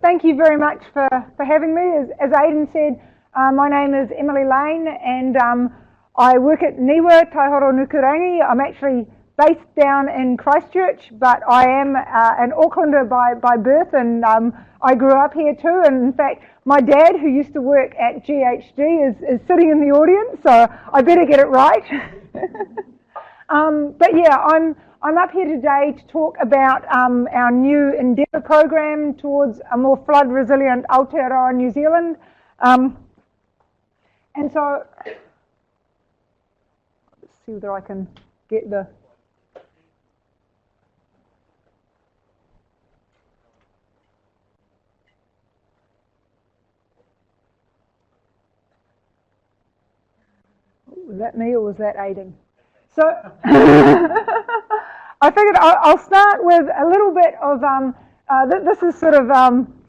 Thank you very much for having me. As Aidan said, my name is Emily Lane, and I work at Niwa Taihoro Nukurangi. I'm actually based down in Christchurch, but I am an Aucklander by birth, and I grew up here too. And in fact, my dad, who used to work at GHD, is sitting in the audience, so I better get it right. But yeah, I'm up here today to talk about our new Endeavour program towards a more flood resilient Aotearoa New Zealand. And so, let's see whether I can get the... Was that me or was that Aidan? So I figured I'll start with a little bit of, this is sort of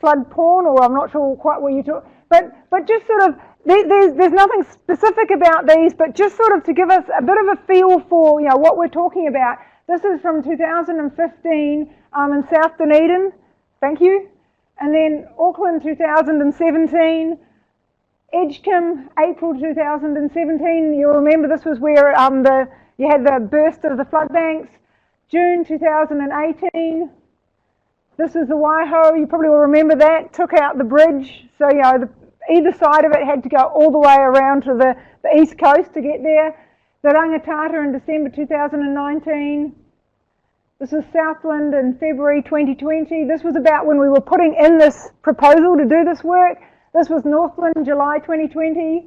flood porn, or I'm not sure quite what you talk, but just sort of, there's nothing specific about these, but just sort of to give us a bit of a feel for, you know, what we're talking about. This is from 2015 in South Dunedin, thank you, and then Auckland 2017, Edgecombe, April 2017, you'll remember this was where you had the burst of the flood banks. June 2018, this is the Waiho, you probably will remember that, took out the bridge, so you know, either side of it had to go all the way around to the east coast to get there. The Rangitata in December 2019, this was Southland in February 2020, this was about when we were putting in this proposal to do this work. This was Northland, July 2020.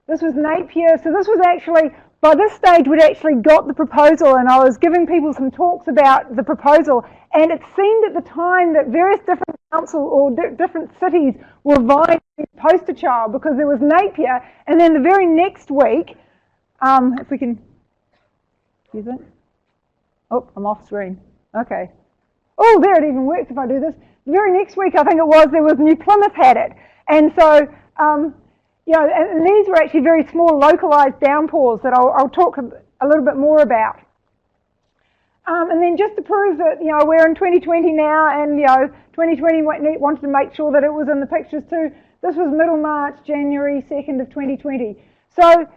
This was Napier. So this was actually, by this stage, we'd actually got the proposal, and I was giving people some talks about the proposal. And it seemed at the time that various different council or different cities were vying for the poster child, because there was Napier, and then the very next week, if we can use it. Oh, I'm off screen. Okay. Oh, there, it even works if I do this. The very next week, I think it was, there was New Plymouth had it. And so, you know, and these were actually very small localised downpours that I'll talk a little bit more about. And then just to prove that, you know, we're in 2020 now, and, you know, 2020 wanted to make sure that it was in the pictures too. This was middle March, January 2nd of 2020. So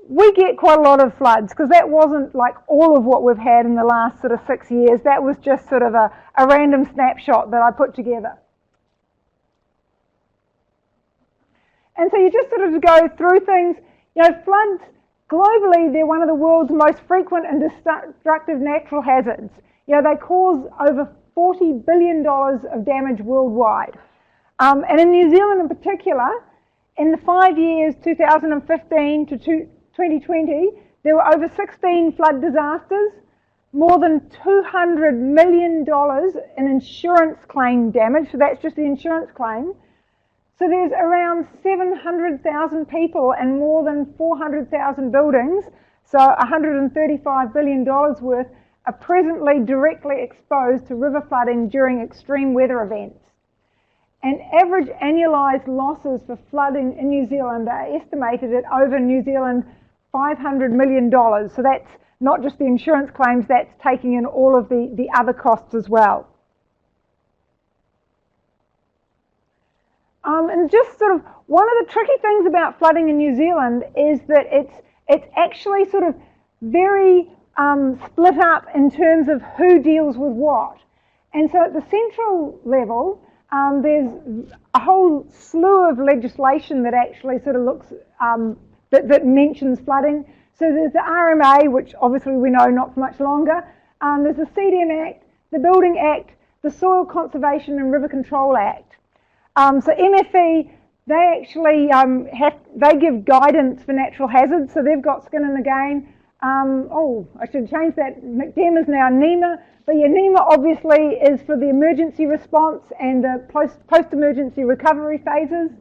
we get quite a lot of floods, because that wasn't like all of what we've had in the last sort of 6 years. That was just sort of a random snapshot that I put together. And so you just sort of go through things. You know, floods, globally, they're one of the world's most frequent and destructive natural hazards. You know, they cause over $40 billion of damage worldwide. And in New Zealand in particular, in the 5 years, 2015 to 2020, there were over 16 flood disasters, more than $200 million in insurance claim damage, so that's just the insurance claim. So there's around 700,000 people and more than 400,000 buildings, so $135 billion worth, are presently directly exposed to river flooding during extreme weather events. And average annualised losses for flooding in New Zealand are estimated at over New Zealand $500 million. So that's not just the insurance claims, that's taking in all of the other costs as well. And just sort of, one of the tricky things about flooding in New Zealand is that it's actually sort of very split up in terms of who deals with what. And so at the central level, there's a whole slew of legislation that actually sort of looks, that mentions flooding. So there's the RMA, which obviously we know not for much longer. There's the CDM Act, the Building Act, the Soil Conservation and River Control Act. So MFE, they actually they give guidance for natural hazards, so they've got skin in the game. Oh, I should change that. McDem is now NEMA, but yeah, NEMA obviously is for the emergency response and the post-emergency recovery phases.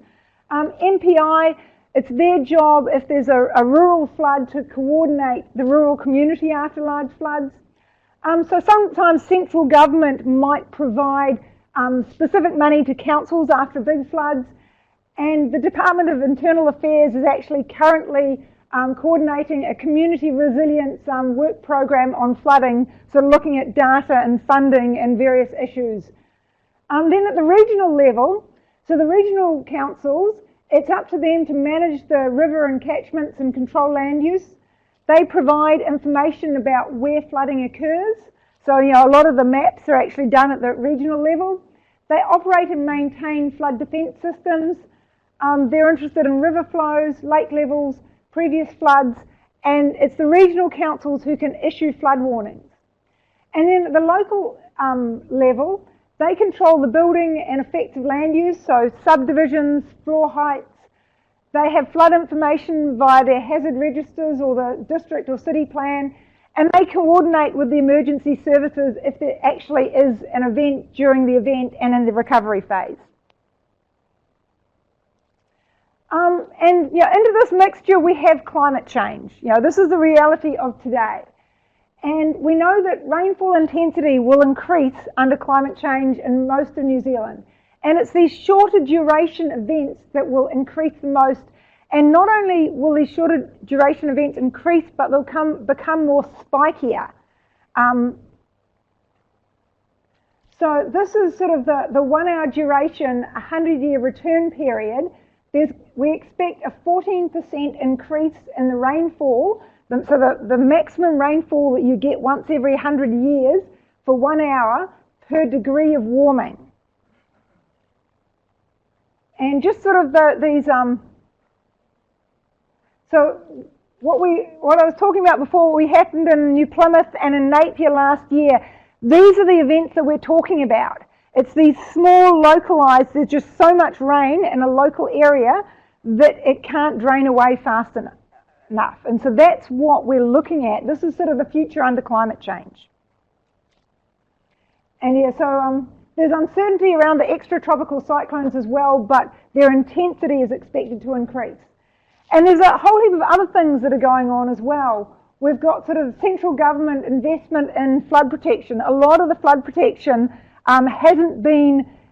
MPI, it's their job if there's a rural flood to coordinate the rural community after large floods. So sometimes central government might provide specific money to councils after big floods, and the Department of Internal Affairs is actually currently coordinating a community resilience work program on flooding, so looking at data and funding and various issues. Then at the regional level, so the regional councils, it's up to them to manage the river and catchments and control land use. They provide information about where flooding occurs. So, a lot of the maps are actually done at the regional level. They operate and maintain flood defence systems. They're interested in river flows, lake levels, previous floods, and it's the regional councils who can issue flood warnings. And then at the local level, they control the building and effective land use, so subdivisions, floor heights. They have flood information via their hazard registers or the district or city plan, and they coordinate with the emergency services if there actually is an event during the event and in the recovery phase. And into this mixture we have climate change. This is the reality of today. And we know that rainfall intensity will increase under climate change in most of New Zealand. And it's these shorter duration events that will increase the most. And not only will these shorter duration events increase, but they'll become more spikier. So this is sort of the 1 hour duration, 100-year return period. We expect a 14% increase in the rainfall. So the maximum rainfall that you get once every 100 years for 1 hour per degree of warming. And just sort of these, so what I was talking about before, what happened in New Plymouth and in Napier last year, these are the events that we're talking about. It's these small localised, there's just so much rain in a local area that it can't drain away fast enough. And so that's what we're looking at. This is sort of the future under climate change. And so there's uncertainty around the extratropical cyclones as well, but their intensity is expected to increase. And there's a whole heap of other things that are going on as well. We've got sort of central government investment in flood protection. A lot of the flood protection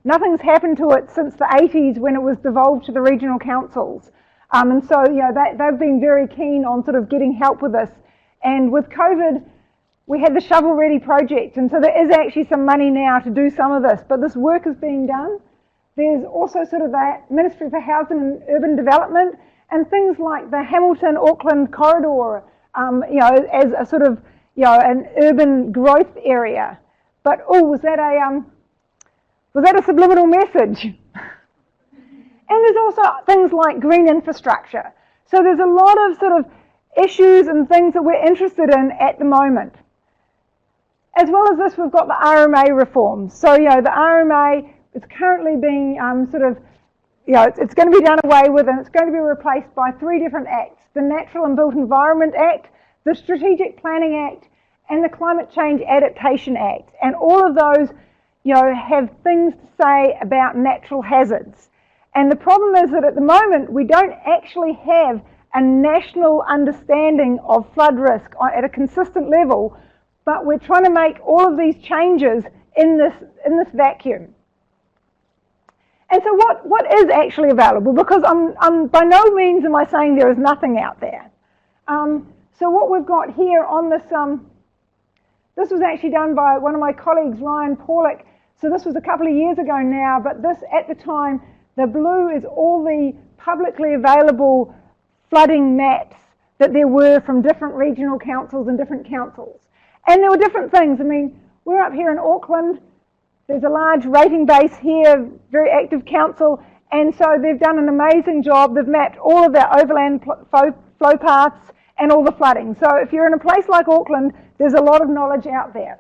nothing's happened to it since the 80s when it was devolved to the regional councils. And so, they've been very keen on sort of getting help with this. And with COVID, we had the Shovel Ready project, and so there is actually some money now to do some of this, but this work is being done. There's also sort of the Ministry for Housing and Urban Development, and things like the Hamilton-Auckland corridor, as a sort of, an urban growth area. But, was that a subliminal message? And there's also things like green infrastructure. So there's a lot of sort of issues and things that we're interested in at the moment. As well as this, we've got the RMA reforms. So, the RMA is currently being it's going to be done away with, and it's going to be replaced by 3 different acts: the Natural and Built Environment Act, the Strategic Planning Act, and the Climate Change Adaptation Act. And all of those, have things to say about natural hazards. And the problem is that at the moment, we don't actually have a national understanding of flood risk at a consistent level, but we're trying to make all of these changes in this vacuum. And so what is actually available? Because I'm by no means am I saying there is nothing out there. So what we've got here on this, this was actually done by one of my colleagues, Ryan Paulick. So this was a couple of years ago now, but this, at the time, the blue is all the publicly available flooding maps that there were from different regional councils and different councils. And there were different things. I mean, we're up here in Auckland. There's a large rating base here, very active council, and so they've done an amazing job. They've mapped all of their overland flow paths and all the flooding. So if you're in a place like Auckland, there's a lot of knowledge out there.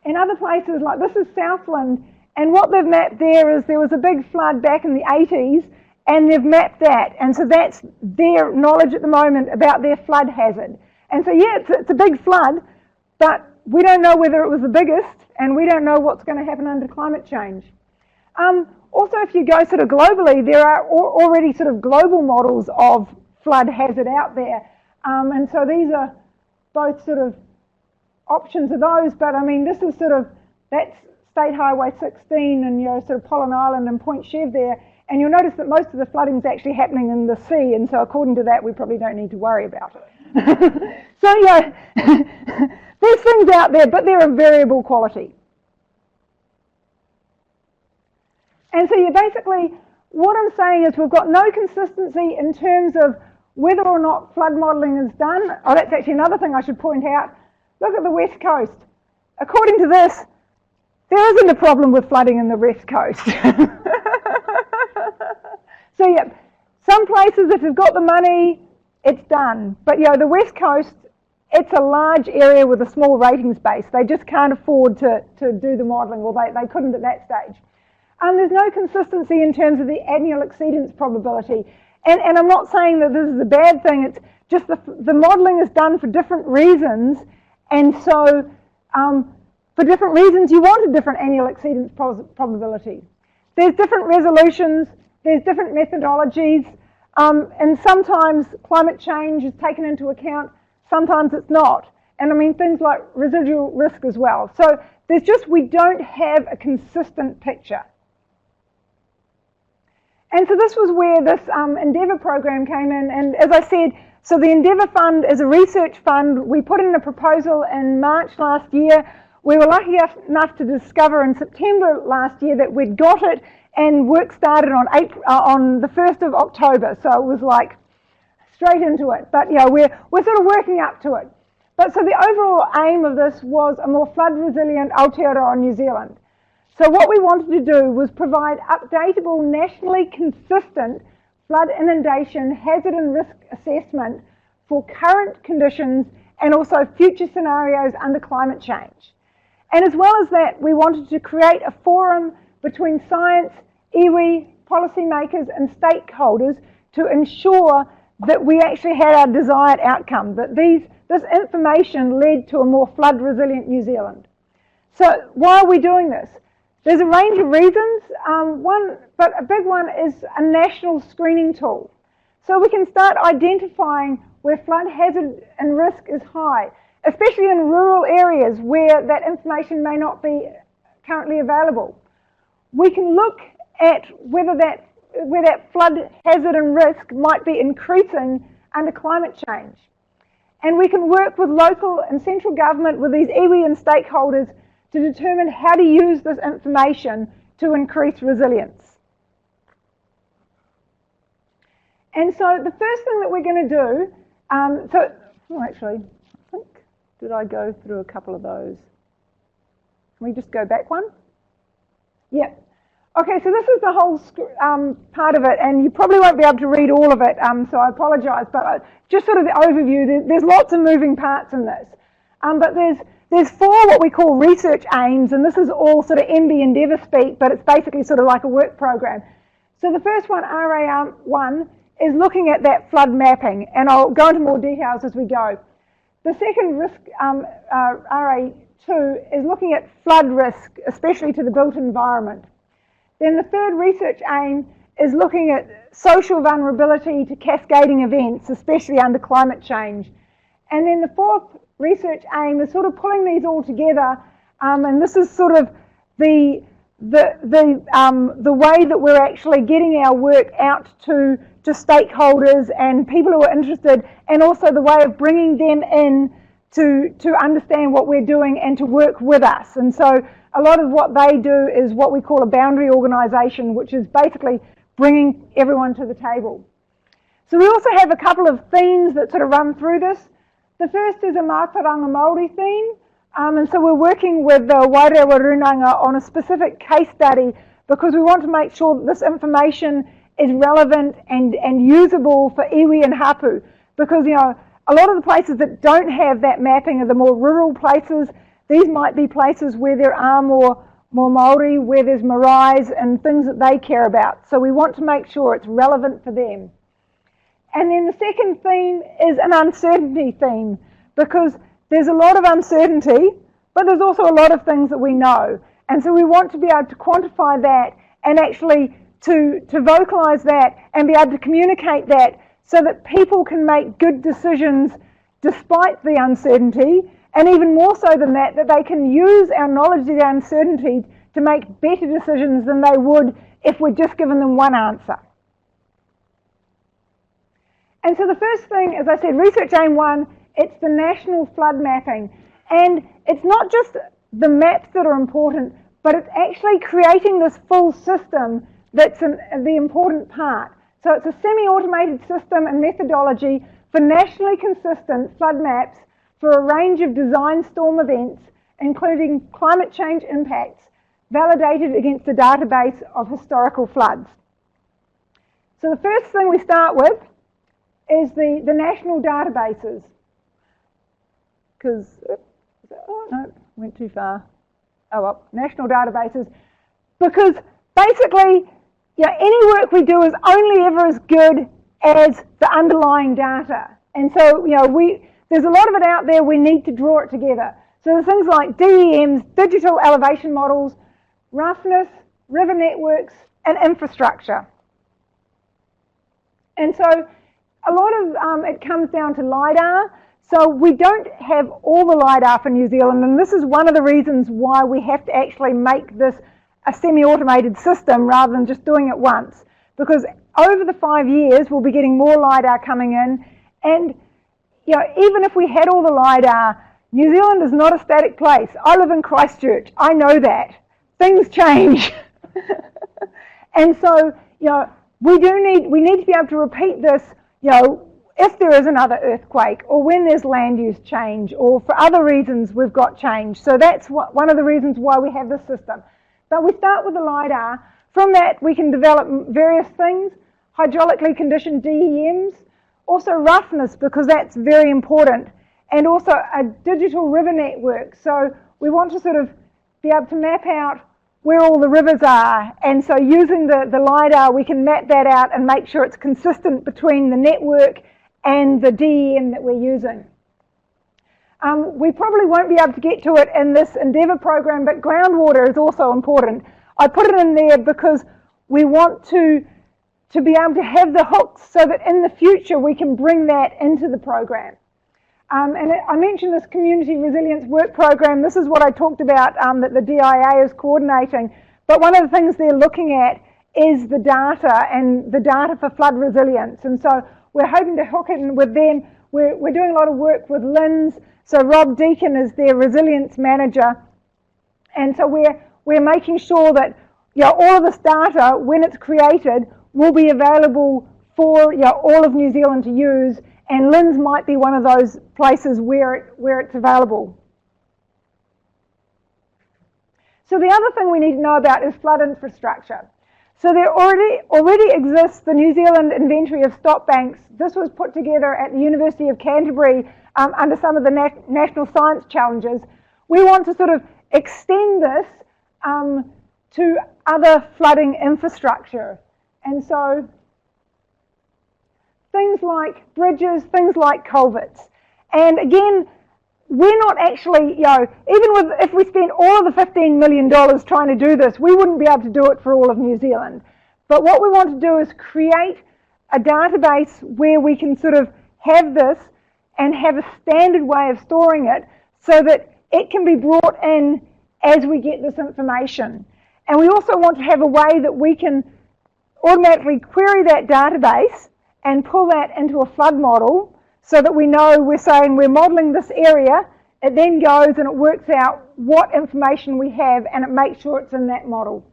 In other places, like this is Southland, and what they've mapped there is there was a big flood back in the 80s, and they've mapped that, and so that's their knowledge at the moment about their flood hazard. And so yeah, it's a big flood, but we don't know whether it was the biggest, and we don't know what's going to happen under climate change. Also, if you go sort of globally, there are already sort of global models of flood hazard out there, and so these are both sort of options of those, but I mean, this is sort of, that's State Highway 16 and sort of Pollen Island and Point Chev there, and you'll notice that most of the flooding is actually happening in the sea, and so according to that, we probably don't need to worry about it. So yeah, there's things out there, but they're of variable quality. And so you basically, what I'm saying is we've got no consistency in terms of whether or not flood modelling is done. Oh, that's actually another thing I should point out. Look at the West Coast. According to this, there isn't a problem with flooding in the West Coast. So yeah, some places, if you've got the money, it's done. But the West Coast, it's a large area with a small ratings base. They just can't afford to do the modelling, or they couldn't at that stage. There's no consistency in terms of the annual exceedance probability. And I'm not saying that this is a bad thing, it's just the modelling is done for different reasons, and so for different reasons you want a different annual exceedance probability. There's different resolutions, there's different methodologies, and sometimes climate change is taken into account, sometimes it's not. And I mean things like residual risk as well. So we don't have a consistent picture. And so this was where this Endeavour program came in, and as I said, so the Endeavour Fund is a research fund. We put in a proposal in March last year. We were lucky enough to discover in September last year that we'd got it, and work started on the 1st of October, so it was like straight into it. But we're sort of working up to it. But so the overall aim of this was a more flood resilient Aotearoa New Zealand. So what we wanted to do was provide updatable, nationally consistent flood inundation hazard and risk assessment for current conditions and also future scenarios under climate change. And as well as that, we wanted to create a forum between science, iwi, policymakers and stakeholders to ensure that we actually had our desired outcome, that this information led to a more flood resilient New Zealand. So why are we doing this? There's a range of reasons, but a big one is a national screening tool. So we can start identifying where flood hazard and risk is high, especially in rural areas where that information may not be currently available. We can look at where that flood hazard and risk might be increasing under climate change. And we can work with local and central government, with these iwi and stakeholders, to determine how to use this information to increase resilience. And so the first thing that we're going to do, actually, I think, did I go through a couple of those? Can we just go back one? Yeah. Okay, so this is the whole part of it, and you probably won't be able to read all of it, so I apologise, but just sort of the overview. There's lots of moving parts in this. But there's 4 what we call research aims, and this is all sort of MB Endeavour speak, but it's basically sort of like a work program. So the first one, RA1, is looking at that flood mapping, and I'll go into more details as we go. The second risk, RA2, is looking at flood risk, especially to the built environment. Then the third research aim is looking at social vulnerability to cascading events, especially under climate change. And then the fourth research aim is sort of pulling these all together, and this is sort of the way that we're actually getting our work out to stakeholders and people who are interested, and also the way of bringing them in to understand what we're doing and to work with us. And so a lot of what they do is what we call a boundary organisation, which is basically bringing everyone to the table. So we also have a couple of themes that sort of run through this. The first is a Mātauranga Māori theme, and so we're working with the Wairewa Runanga on a specific case study because we want to make sure that this information is relevant and usable for iwi and hapu, because a lot of the places that don't have that mapping are the more rural places. These might be places where there are more Māori, where there's maraes and things that they care about. So we want to make sure it's relevant for them. And then the second theme is an uncertainty theme, because there's a lot of uncertainty, but there's also a lot of things that we know. And so we want to be able to quantify that and actually to vocalise that and be able to communicate that so that people can make good decisions despite the uncertainty, and even more so than that, that they can use our knowledge of the uncertainty to make better decisions than they would if we'd just given them one answer. And so the first thing, as I said, research aim 1, it's the national flood mapping. And it's not just the maps that are important, but it's actually creating this full system that's the important part. So it's a semi-automated system and methodology for nationally consistent flood maps for a range of design storm events, including climate change impacts, validated against a database of historical floods. So the first thing we start with is the national databases. Because, oh no, went too far. Oh well, national databases. Because basically, any work we do is only ever as good as the underlying data. And so, there's a lot of it out there, we need to draw it together. So there's things like DEMs, digital elevation models, roughness, river networks, and infrastructure. And so a lot of it comes down to LiDAR. So we don't have all the LiDAR for New Zealand, and this is one of the reasons why we have to actually make this a semi-automated system rather than just doing it once. Because over the 5 years, we'll be getting more LiDAR coming in, and even if we had all the LiDAR, New Zealand is not a static place. I live in Christchurch. I know that. Things change. And so, we need to be able to repeat this, if there is another earthquake or when there's land use change or for other reasons we've got change. So that's one of the reasons why we have this system. But we start with the LiDAR. From that, we can develop various things, hydraulically conditioned DEMs, also roughness, because that's very important, and also a digital river network. So we want to sort of be able to map out where all the rivers are, and so using the LiDAR, we can map that out and make sure it's consistent between the network and the DEM that we're using. We probably won't be able to get to it in this Endeavour program, but groundwater is also important. I put it in there because we want to be able to have the hooks so that in the future we can bring that into the program. And I mentioned this community resilience work program. This is what I talked about that the DIA is coordinating. But one of the things they're looking at is the data and the data for flood resilience. And so we're hoping to hook in with them. We're doing a lot of work with LINS. So Rob Deacon is their resilience manager. And so we're making sure that all of this data, when it's created, will be available for all of New Zealand to use. And LINS might be one of those places where it's available. So the other thing we need to know about is flood infrastructure. So there already exists the New Zealand Inventory of Stop Banks. This was put together at the University of Canterbury under some of the National Science Challenges. We want to sort of extend this to other flooding infrastructure. And so things like bridges, things like culverts. And again, we're not actually, if we spent all of the $15 million trying to do this, we wouldn't be able to do it for all of New Zealand. But what we want to do is create a database where we can sort of have this and have a standard way of storing it so that it can be brought in as we get this information. And we also want to have a way that we can automatically query that database and pull that into a flood model so that we know we're saying we're modelling this area. It then goes and it works out what information we have and it makes sure it's in that model.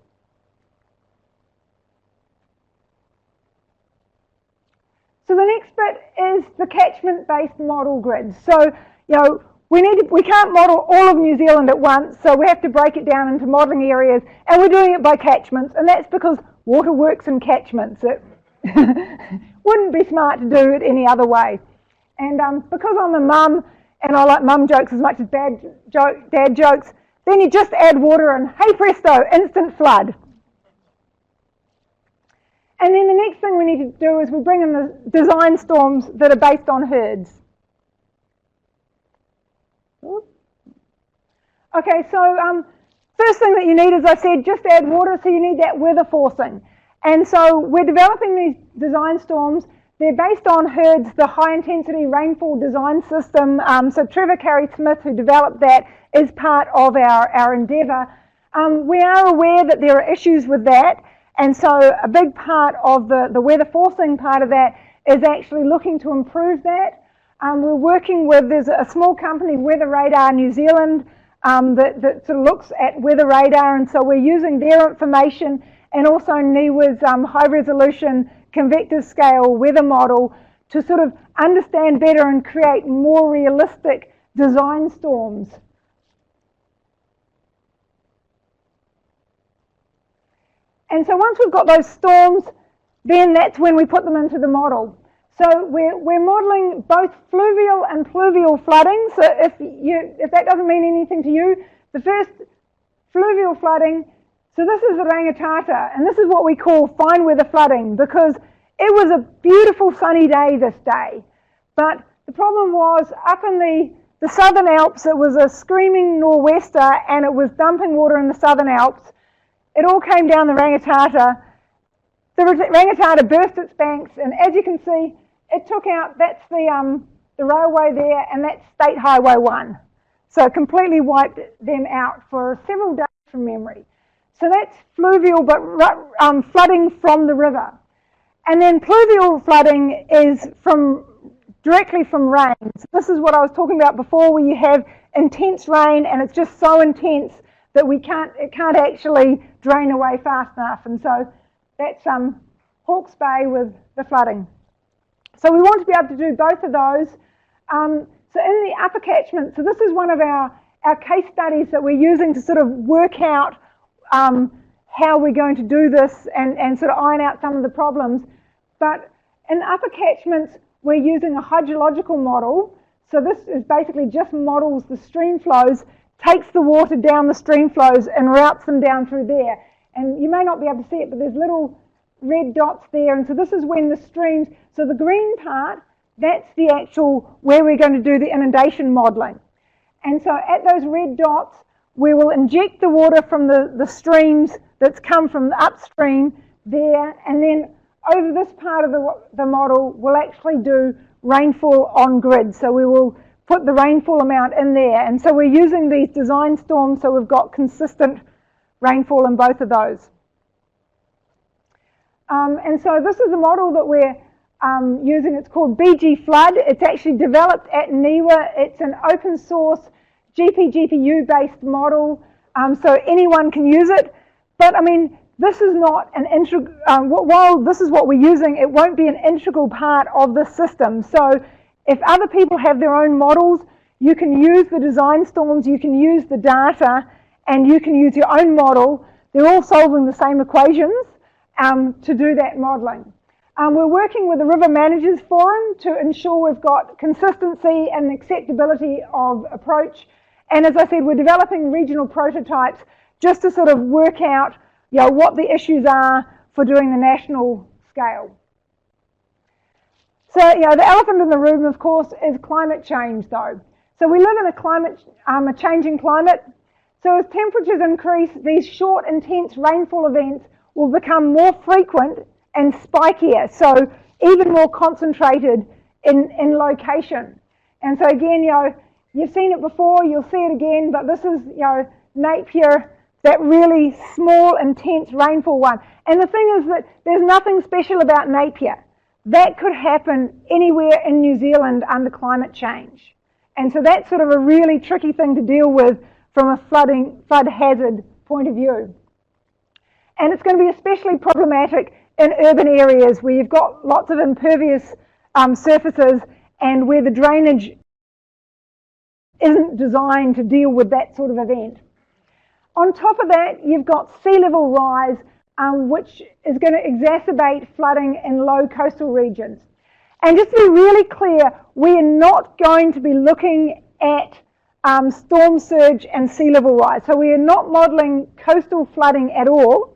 So the next bit is the catchment-based model grid. So, we can't model all of New Zealand at once, so we have to break it down into modelling areas, and we're doing it by catchments, and that's because water works in catchments. It wouldn't be smart to do it any other way. And because I'm a mum, and I like mum jokes as much as dad jokes, then you just add water and hey presto, instant flood. And then the next thing we need to do is we bring in the design storms that are based on herds. Okay, so first thing that you need, as I said, just add water, so you need that weather forcing. And so we're developing these design storms. They're based on herds, the high intensity rainfall design system. So Trevor Carey-Smith, who developed that, is part of our endeavour. We are aware that there are issues with that. And so a big part of the weather forcing part of that is actually looking to improve that. We're working with, there's a small company, Weather Radar New Zealand, that sort of looks at weather radar, and so we're using their information and also NIWA's high resolution convective scale weather model to sort of understand better and create more realistic design storms. And so once we've got those storms, then that's when we put them into the model. So we're modelling both fluvial and pluvial flooding. So if that doesn't mean anything to you, the first fluvial flooding, so this is the Rangitata, and this is what we call fine weather flooding because it was a beautiful sunny day this day. But the problem was up in the Southern Alps, it was a screaming nor'wester and it was dumping water in the Southern Alps. It all came down the Rangitata. The Rangitata burst its banks, and as you can see, it took out, that's the railway there, and that's State Highway 1. So it completely wiped them out for several days from memory. So that's fluvial, but flooding from the river. And then pluvial flooding is directly from rain. So this is what I was talking about before, where you have intense rain, and it's just so intense that it can't actually drain away fast enough. And so that's Hawke's Bay with the flooding. So we want to be able to do both of those. So in the upper catchment, so this is one of our case studies that we're using to sort of work out how we're going to do this and sort of iron out some of the problems. But in the upper catchments, we're using a hydrological model. So this is basically just models the stream flows, takes the water down the stream flows and routes them down through there. And you may not be able to see it, but there's little red dots there. And so this is when the streams, so the green part, that's the actual where we're going to do the inundation modelling. And so at those red dots, we will inject the water from the streams that's come from the upstream there, and then over this part of the model, we'll actually do rainfall on grid. So we will put the rainfall amount in there. And so we're using these design storms so we've got consistent rainfall in both of those. And so this is the model that we're using. It's called BG Flood. It's actually developed at NIWA. It's an open source GPU based model, so anyone can use it. But I mean, this is not an integral, while this is what we're using, it won't be an integral part of the system. So if other people have their own models, you can use the design storms, you can use the data, and you can use your own model. They're all solving the same equations to do that modelling. We're working with the River Managers Forum to ensure we've got consistency and acceptability of approach. And as I said, we're developing regional prototypes just to sort of work out, you know, what the issues are for doing the national scale. So, you know, the elephant in the room, of course, is climate change, though. So we live in a changing climate. So as temperatures increase, these short, intense rainfall events will become more frequent and spikier, so even more concentrated in location. And so again, you know, you've seen it before, you'll see it again, but this is, you know, Napier, that really small, intense rainfall one. And the thing is that there's nothing special about Napier. That could happen anywhere in New Zealand under climate change. And so that's sort of a really tricky thing to deal with from a flood hazard point of view. And it's going to be especially problematic in urban areas where you've got lots of impervious surfaces and where the drainage isn't designed to deal with that sort of event. On top of that, you've got sea level rise, which is going to exacerbate flooding in low coastal regions. And just to be really clear, we are not going to be looking at storm surge and sea level rise. So we are not modelling coastal flooding at all,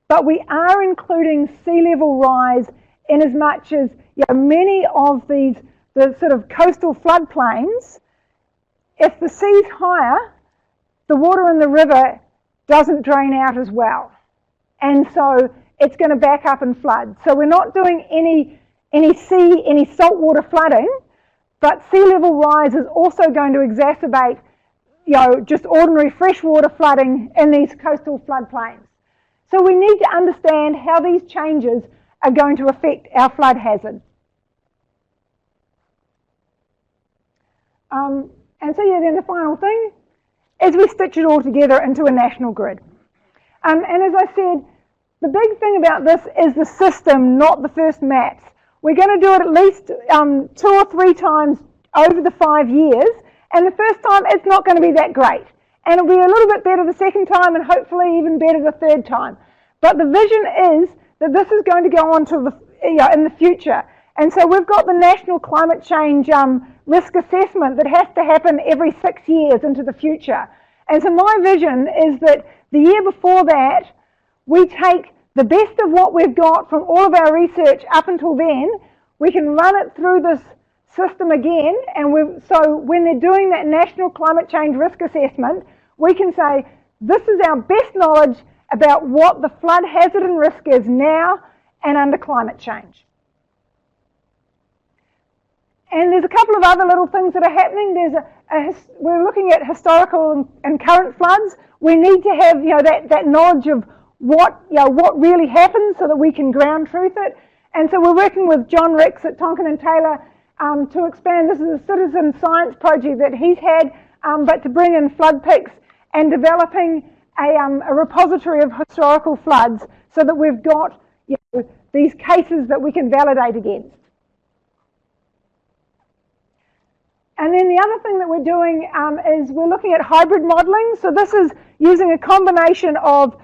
but we are including sea level rise in as much as, you know, many of the sort of coastal floodplains, if the sea's higher, the water in the river doesn't drain out as well. And so it's going to back up and flood. So we're not doing any saltwater flooding, but sea level rise is also going to exacerbate, you know, just ordinary freshwater flooding in these coastal floodplains. So we need to understand how these changes are going to affect our flood hazard. And so yeah, then the final thing as we stitch it all together into a national grid. And as I said, the big thing about this is the system, not the first maps. We're going to do it at least 2 or 3 times over the 5 years, and the first time it's not going to be that great. And it'll be a little bit better the second time, and hopefully even better the third time. But the vision is that this is going to go on to in the future. And so we've got the National Climate Change Risk Assessment that has to happen every 6 years into the future. And so my vision is that the year before that, we take the best of what we've got from all of our research up until then, we can run it through this system again, and so when they're doing that National Climate Change Risk Assessment, we can say, this is our best knowledge about what the flood hazard and risk is now and under climate change. And there's a couple of other little things that are happening. We're looking at historical and current floods. We need to have that knowledge of what really happened so that we can ground truth it. And so we're working with John Ricks at Tonkin and Taylor to expand. This is a citizen science project that he's had, but to bring in flood peaks and developing a repository of historical floods so that we've got these cases that we can validate against. And then the other thing that we're doing is we're looking at hybrid modelling. So this is using a combination of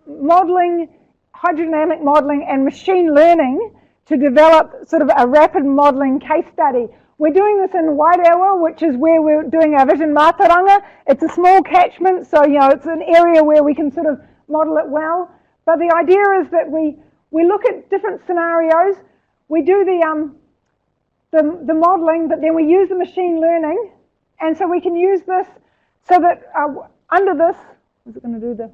modelling, hydrodynamic modelling and machine learning to develop sort of a rapid modelling case study. We're doing this in Wairewa, which is where we're doing our Vision Mātauranga. It's a small catchment, so it's an area where we can sort of model it well. But the idea is that we look at different scenarios, we do the modelling, but then we use the machine learning, and so we can use this so that under this, is it going to do the?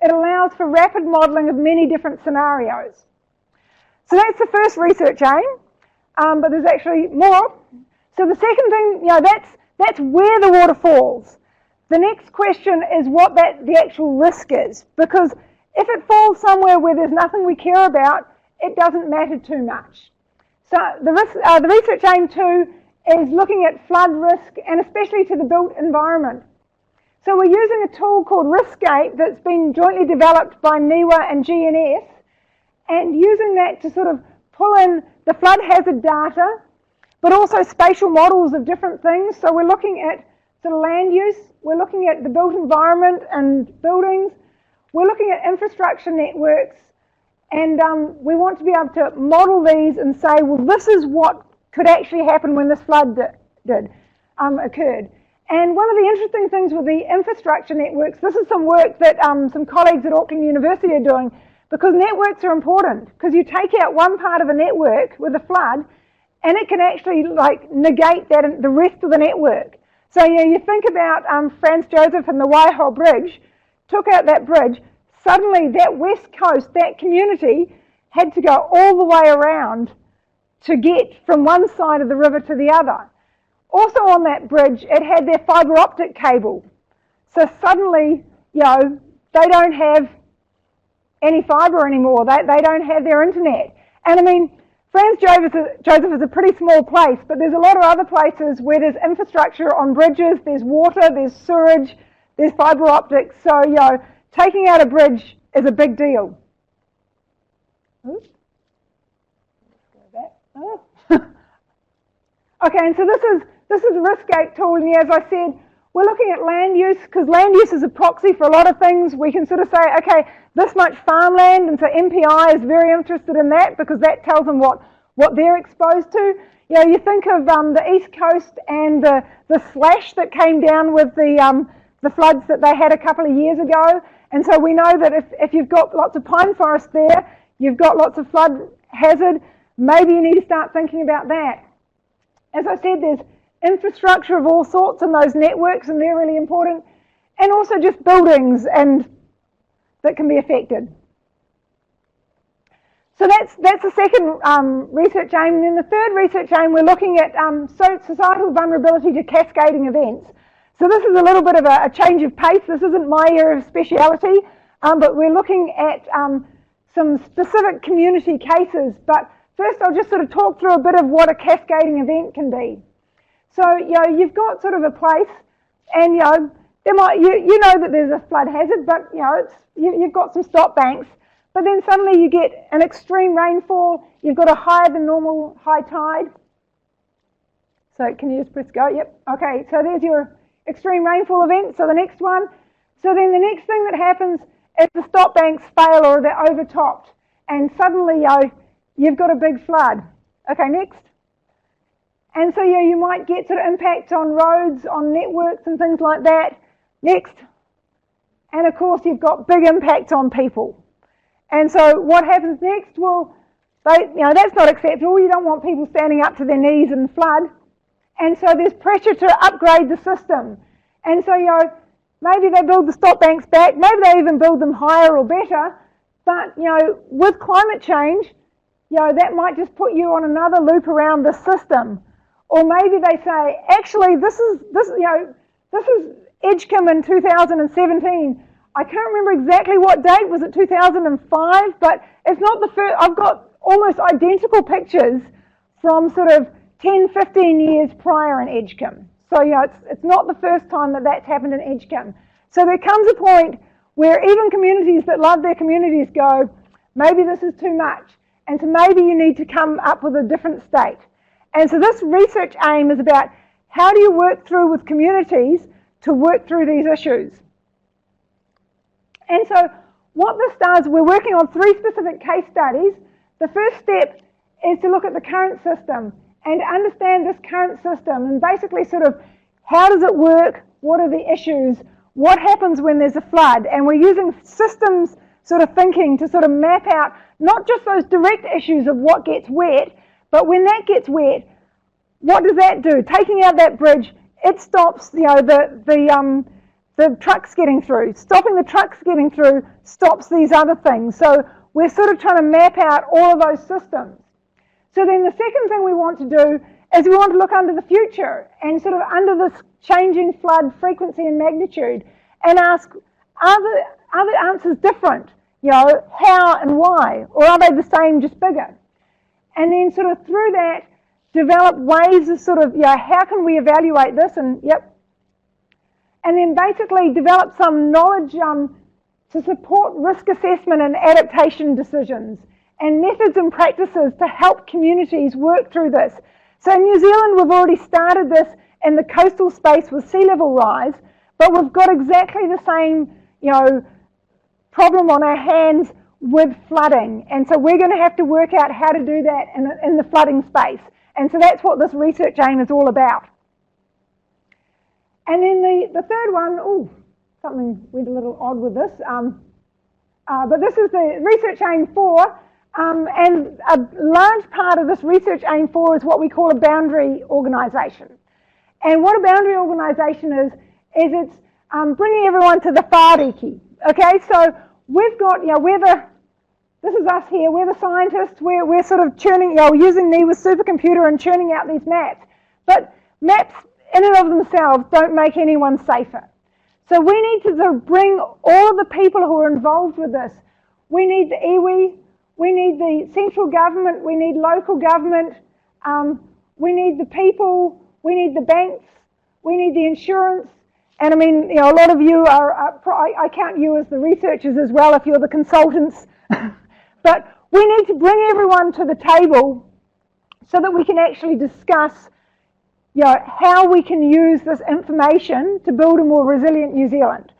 It allows for rapid modelling of many different scenarios. So that's the first research aim, but there's actually more. So the second thing, that's where the water falls. The next question is what the actual risk is, because if it falls somewhere where there's nothing we care about, it doesn't matter too much. So the research aim 2 is looking at flood risk, and especially to the built environment. So we're using a tool called RiskScape that's been jointly developed by NIWA and GNS, and using that to sort of pull in the flood hazard data, but also spatial models of different things. So we're looking at sort of land use, we're looking at the built environment and buildings, we're looking at infrastructure networks, and we want to be able to model these and say, well, this is what could actually happen when this flood occurred. And one of the interesting things with the infrastructure networks, this is some work that some colleagues at Auckland University are doing, because networks are important, because you take out one part of a network with a flood, and it can actually negate the rest of the network. So you think about Franz Josef and the Waiho Bridge, took out that bridge, suddenly that west coast, that community, had to go all the way around to get from one side of the river to the other. Also on that bridge, it had their fibre optic cable. So suddenly, they don't have any fibre anymore. They don't have their internet. And I mean, Franz Josef is a pretty small place, but there's a lot of other places where there's infrastructure on bridges, there's water, there's sewage, there's fibre optics. So, taking out a bridge is a big deal. Oops. Okay, and so this is the RiskScape tool, and as I said, we're looking at land use, because land use is a proxy for a lot of things. We can sort of say, okay, this much farmland, and so MPI is very interested in that because that tells them what they're exposed to. You think of the East Coast and the slash that came down with the floods that they had a couple of years ago, and so we know that if you've got lots of pine forest there, you've got lots of flood hazard, maybe you need to start thinking about that. As I said, there's infrastructure of all sorts in those networks, and they're really important, and also just buildings and that can be affected. So that's the second research aim. And then the third research aim, we're looking at societal vulnerability to cascading events. So this is a little bit of a change of pace. This isn't my area of speciality, but we're looking at some specific community cases. But first I'll just sort of talk through a bit of what a cascading event can be. So, you've got sort of a place, and, you know that there's a flood hazard, but you've got some stop banks. But then suddenly you get an extreme rainfall. You've got a higher than normal high tide. So can you just press go? Yep. Okay. So there's your extreme rainfall event. So the next one. So then the next thing that happens is the stop banks fail or they're overtopped, and suddenly you've got a big flood. Okay. Next. And so you might get sort of impact on roads, on networks and things like that. Next. And of course you've got big impact on people. And so what happens next? Well, that's not acceptable. You don't want people standing up to their knees in flood. And so there's pressure to upgrade the system. And so maybe they build the stop banks back, maybe they even build them higher or better. But with climate change, that might just put you on another loop around the system. Or maybe they say, actually, this is Edgecombe in 2017. I can't remember exactly what date. Was it 2005? But it's not the first. I've got almost identical pictures from sort of 10, 15 years prior in Edgecombe. So it's not the first time that that's happened in Edgecombe. So there comes a point where even communities that love their communities go, maybe this is too much. And so maybe you need to come up with a different state. And so this research aim is about how do you work through with communities to work through these issues. And so what this does, we're working on 3 specific case studies. The first step is to look at the current system and understand this current system and basically sort of how does it work, what are the issues, what happens when there's a flood. And we're using systems sort of thinking to sort of map out not just those direct issues of what gets wet, but when that gets wet, what does that do? Taking out that bridge, it stops the trucks getting through. Stopping the trucks getting through stops these other things. So we're sort of trying to map out all of those systems. So then the second thing we want to do is we want to look under the future and sort of under this changing flood frequency and magnitude and ask, are the answers different? How and why? Or are they the same, just bigger? And then sort of through that, develop ways of sort of, how can we evaluate this? And then basically develop some knowledge to support risk assessment and adaptation decisions and methods and practices to help communities work through this. So in New Zealand, we've already started this in the coastal space with sea level rise, but we've got exactly the same, problem on our hands with flooding. And so we're going to have to work out how to do that in the flooding space. And so that's what this research aim is all about. And then the third one, something went a little odd with this, but this is the research aim 4, and a large part of this research aim 4 is what we call a boundary organisation. And what a boundary organisation is it's bringing everyone to the whāriki. Okay, so we've got, this is us here, we're the scientists, we're sort of churning, using NIWA's supercomputer and churning out these maps. But maps in and of themselves don't make anyone safer. So we need to sort of bring all of the people who are involved with this. We need the iwi, we need the central government, we need local government, we need the people, we need the banks, we need the insurance. And I mean, a lot of you I count you as the researchers as well if you're the consultants. But we need to bring everyone to the table so that we can actually discuss how we can use this information to build a more resilient New Zealand.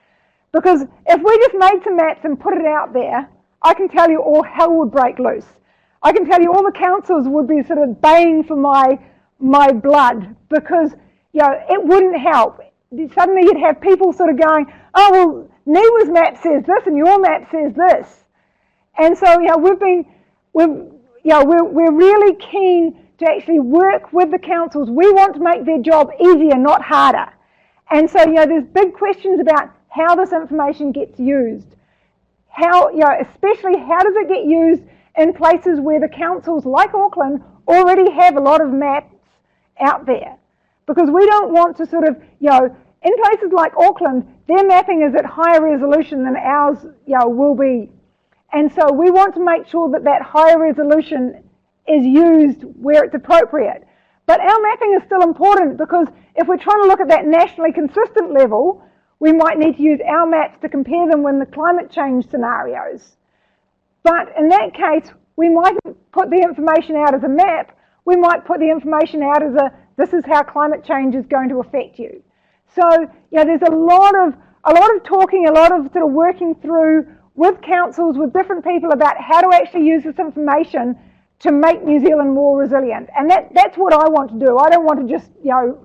Because if we just made some maps and put it out there, I can tell you all hell would break loose. I can tell you all the councils would be sort of baying for my blood because it wouldn't help. Suddenly you'd have people sort of going, oh well, NIWA's map says this and your map says this. And so we're really keen to actually work with the councils. We want to make their job easier, not harder. And so there's big questions about how this information gets used. How especially how does it get used in places where the councils like Auckland already have a lot of maps out there. Because we don't want to sort of, in places like Auckland, their mapping is at higher resolution than ours will be. And so we want to make sure that that higher resolution is used where it's appropriate. But our mapping is still important because if we're trying to look at that nationally consistent level, we might need to use our maps to compare them with the climate change scenarios. But in that case, we mightn't put the information out as a map, we might put the information out as this is how climate change is going to affect you. So, there's a lot of talking, a lot of sort of working through with councils, with different people about how to actually use this information to make New Zealand more resilient. And that's what I want to do. I don't want to just,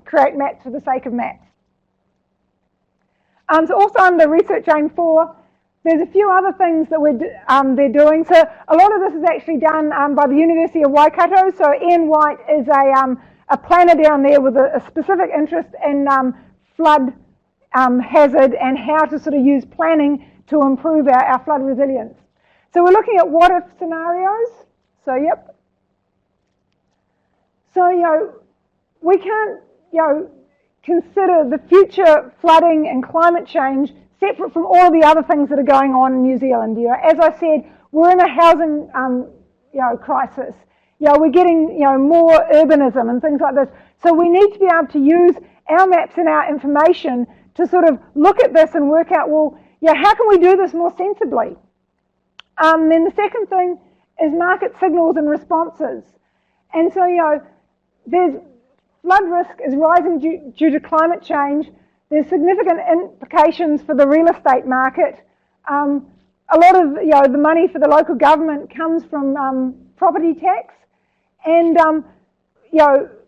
create maps for the sake of maps. So also under Research Aim 4, there's a few other things that they're doing. So a lot of this is actually done by the University of Waikato. So Ian White is a planner down there with a specific interest in flood hazard and how to sort of use planning to improve our flood resilience. So we're looking at what-if scenarios. So, yep. So, we can't, consider the future flooding and climate change separate from all the other things that are going on in New Zealand. As I said, we're in a housing, crisis. We're getting, more urbanism and things like this. So we need to be able to use our maps and our information to sort of look at this and work out, well, how can we do this more sensibly? Then the second thing is market signals and responses. And so, there's flood risk is rising due to climate change. There's significant implications for the real estate market. A lot of the money for the local government comes from property tax, and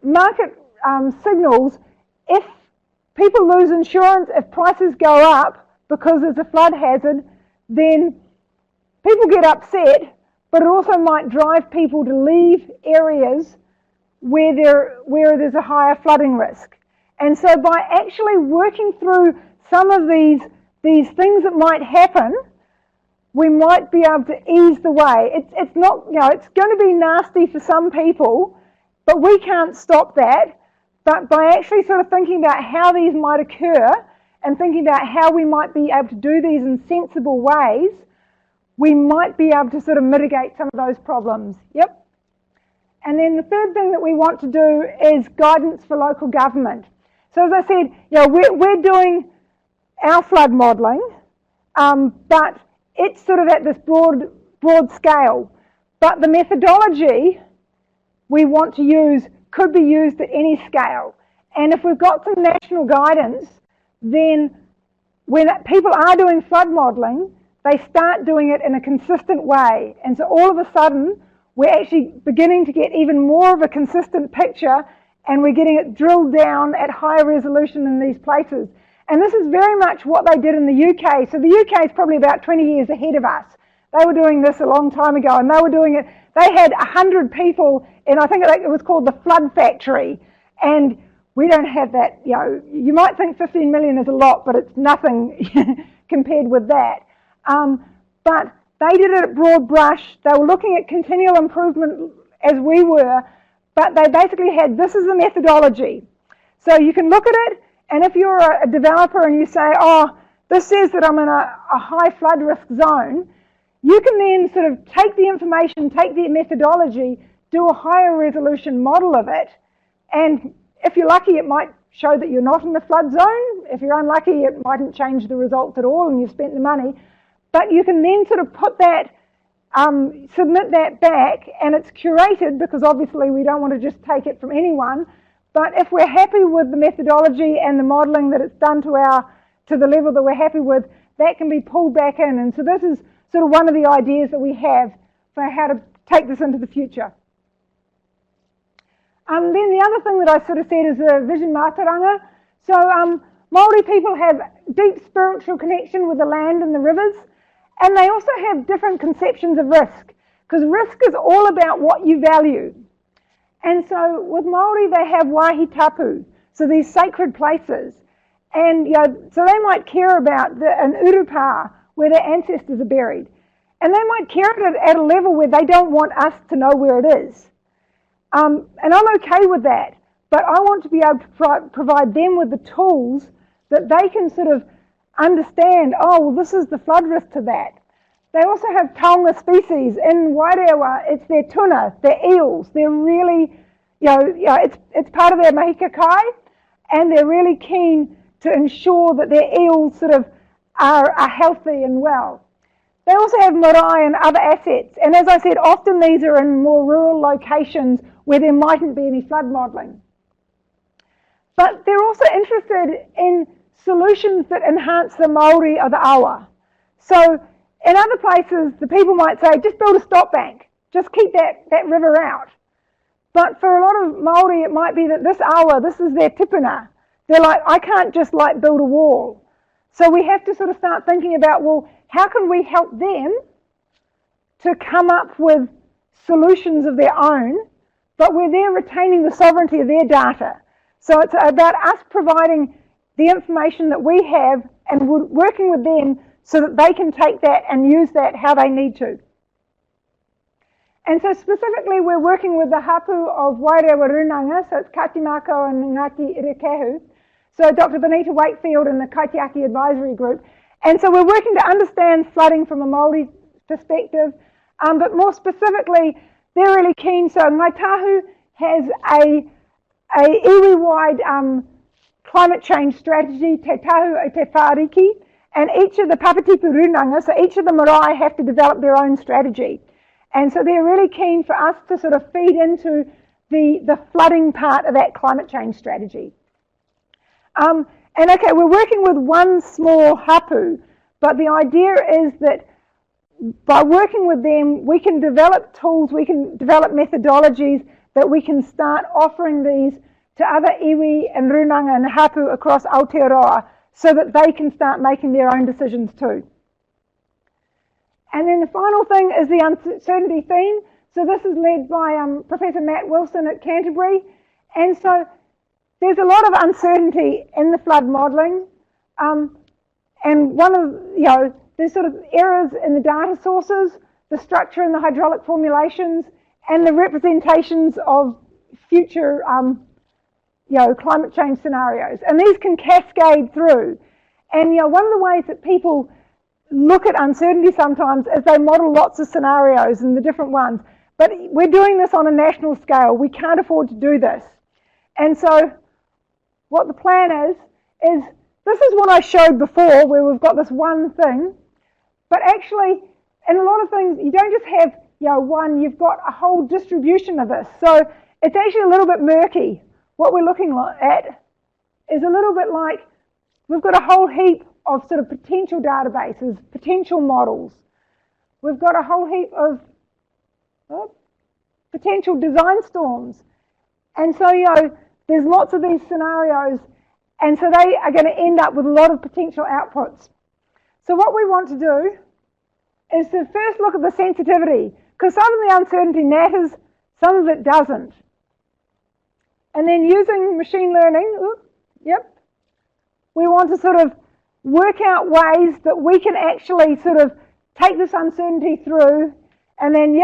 market signals. If people lose insurance, if prices go up because there's a flood hazard, then people get upset, but it also might drive people to leave areas where there's a higher flooding risk. And so by actually working through some of these things that might happen, we might be able to ease the way. It's not, it's going to be nasty for some people, but we can't stop that. But by actually sort of thinking about how these might occur and thinking about how we might be able to do these in sensible ways, we might be able to sort of mitigate some of those problems. Yep. And then the third thing that we want to do is guidance for local government. So as I said, we're doing our flood modelling, but it's sort of at this broad scale. But the methodology we want to use could be used at any scale. And if we've got some national guidance, then when people are doing flood modelling, they start doing it in a consistent way. And so all of a sudden, we're actually beginning to get even more of a consistent picture, and we're getting it drilled down at higher resolution in these places. And this is very much what they did in the UK. So the UK is probably about 20 years ahead of us. They were doing this a long time ago, and they were doing it. They had 100 people in, I think it was called the Flood Factory, and we don't have that. You might think 15 million is a lot, but it's nothing compared with that. But they did it at broad brush. They were looking at continual improvement as we were, but they basically had, this is the methodology. So you can look at it, and if you're a developer and you say, oh, this says that I'm in a high flood risk zone, you can then sort of take the information, take the methodology, do a higher resolution model of it, and if you're lucky, it might show that you're not in the flood zone. If you're unlucky, it mightn't change the results at all and you've spent the money. But you can then sort of put that, submit that back, and it's curated, because obviously we don't want to just take it from anyone. But if we're happy with the methodology and the modelling that it's done to the level that we're happy with, that can be pulled back in. And so this is sort of one of the ideas that we have for how to take this into the future. Then the other thing that I sort of said is a vision mātauranga. So Māori people have deep spiritual connection with the land and the rivers, and they also have different conceptions of risk, because risk is all about what you value. And so with Māori, they have wāhi tapu, so these sacred places. And so they might care about an urupā, where their ancestors are buried. And they might care at a level where they don't want us to know where it is. And I'm okay with that, but I want to be able to provide them with the tools that they can sort of understand, oh, well, this is the flood risk to that. They also have taonga species in Wairewa. It's their tuna, their eels. They're really, it's part of their mahika kai, and they're really keen to ensure that their eels sort of are healthy and well. They also have marae and other assets, and as I said, often these are in more rural locations where there mightn't be any flood modelling. But they're also interested in solutions that enhance the Māori of the awa. So in other places, the people might say, just build a stop bank, just keep that river out. But for a lot of Māori, it might be that this awa, this is their tipuna. They're like, I can't just like build a wall. So we have to sort of start thinking about, well, how can we help them to come up with solutions of their own, but where they're retaining the sovereignty of their data. So it's about us providing the information that we have and working with them so that they can take that and use that how they need to. And so specifically, we're working with the hapu of Wairewa Runanga, so it's Katimako and Ngāti Irekehu. So Dr. Benita Wakefield and the Kaitiaki Advisory Group. And so we're working to understand flooding from a Māori perspective, but more specifically, they're really keen. So Ngāi Tahu has a iwi-wide climate change strategy, Te Tahu o Te Whāriki, and each of the Papatipu Runanga, so each of the marae have to develop their own strategy. And so they're really keen for us to sort of feed into the flooding part of that climate change strategy. And okay, we're working with one small hapu, but the idea is that by working with them, we can develop tools, we can develop methodologies that we can start offering these to other iwi and runanga and hapu across Aotearoa so that they can start making their own decisions too. And then the final thing is the uncertainty theme. So this is led by Professor Matt Wilson at Canterbury. And so there's a lot of uncertainty in the flood modelling. And one of, there's sort of errors in the data sources, the structure in the hydraulic formulations, and the representations of future, climate change scenarios. And these can cascade through. And, one of the ways that people look at uncertainty sometimes is they model lots of scenarios and the different ones. But we're doing this on a national scale. We can't afford to do this. And so what the plan is this is what I showed before where we've got this one thing. But actually, in a lot of things, you don't just have one, you've got a whole distribution of this. So it's actually a little bit murky. What we're looking at is a little bit like we've got a whole heap of sort of potential databases, potential models. We've got a whole heap of potential design storms. And so, there's lots of these scenarios, and so they are going to end up with a lot of potential outputs. So what we want to do is to first look at the sensitivity, because some of the uncertainty matters, some of it doesn't. And then using machine learning, we want to sort of work out ways that we can actually sort of take this uncertainty through, and then,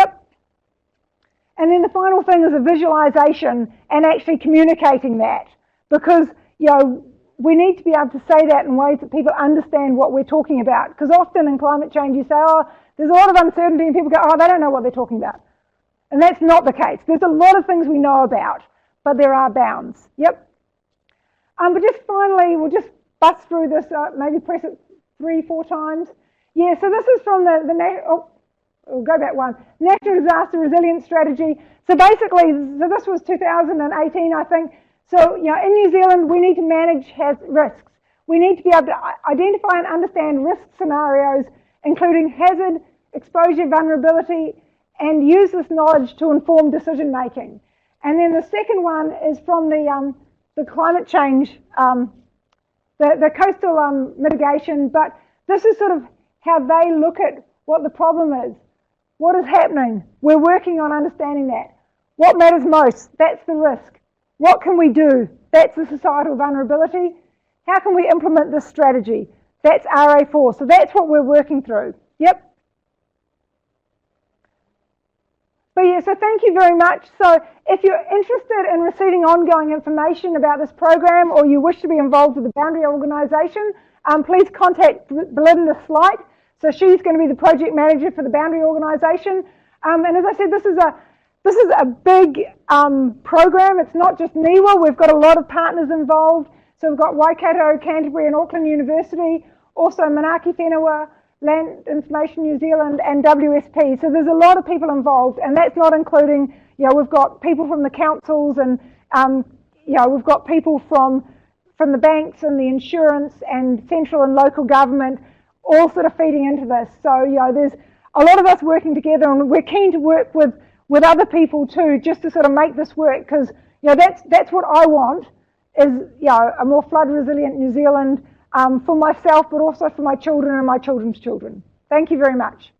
and then the final thing is a visualization and actually communicating that, because, we need to be able to say that in ways that people understand what we're talking about, because often in climate change you say, there's a lot of uncertainty, and people go, they don't know what they're talking about. And that's not the case. There's a lot of things we know about, but there are bounds. But just finally, we'll just bust through this, maybe press it 3-4 times. So this is from we'll go back one. Natural Disaster Resilience Strategy. So basically, this was 2018, I think. So, in New Zealand, we need to manage risks. We need to be able to identify and understand risk scenarios, including hazard, exposure, vulnerability, and use this knowledge to inform decision making. And then the second one is from the climate change, the coastal mitigation, but this is sort of how they look at what the problem is. What is happening? We're working on understanding that. What matters most? That's the risk. What can we do? That's the societal vulnerability. How can we implement this strategy? That's RA4. So that's what we're working through. But so thank you very much. So if you're interested in receiving ongoing information about this program, or you wish to be involved with the Boundary organisation, please contact Belinda Slight. So she's going to be the project manager for the Boundary organisation. And as I said, this is a big program. It's not just NIWA. We've got a lot of partners involved. So we've got Waikato, Canterbury and Auckland University, also Manaaki Whenua, Land Information New Zealand and WSP. So there's a lot of people involved, and that's not including, we've got people from the councils and, we've got people from the banks and the insurance and central and local government all sort of feeding into this. So, there's a lot of us working together, and we're keen to work with other people too, just to sort of make this work, because, that's what I want, is, a more flood resilient New Zealand, for myself, but also for my children and my children's children. Thank you very much.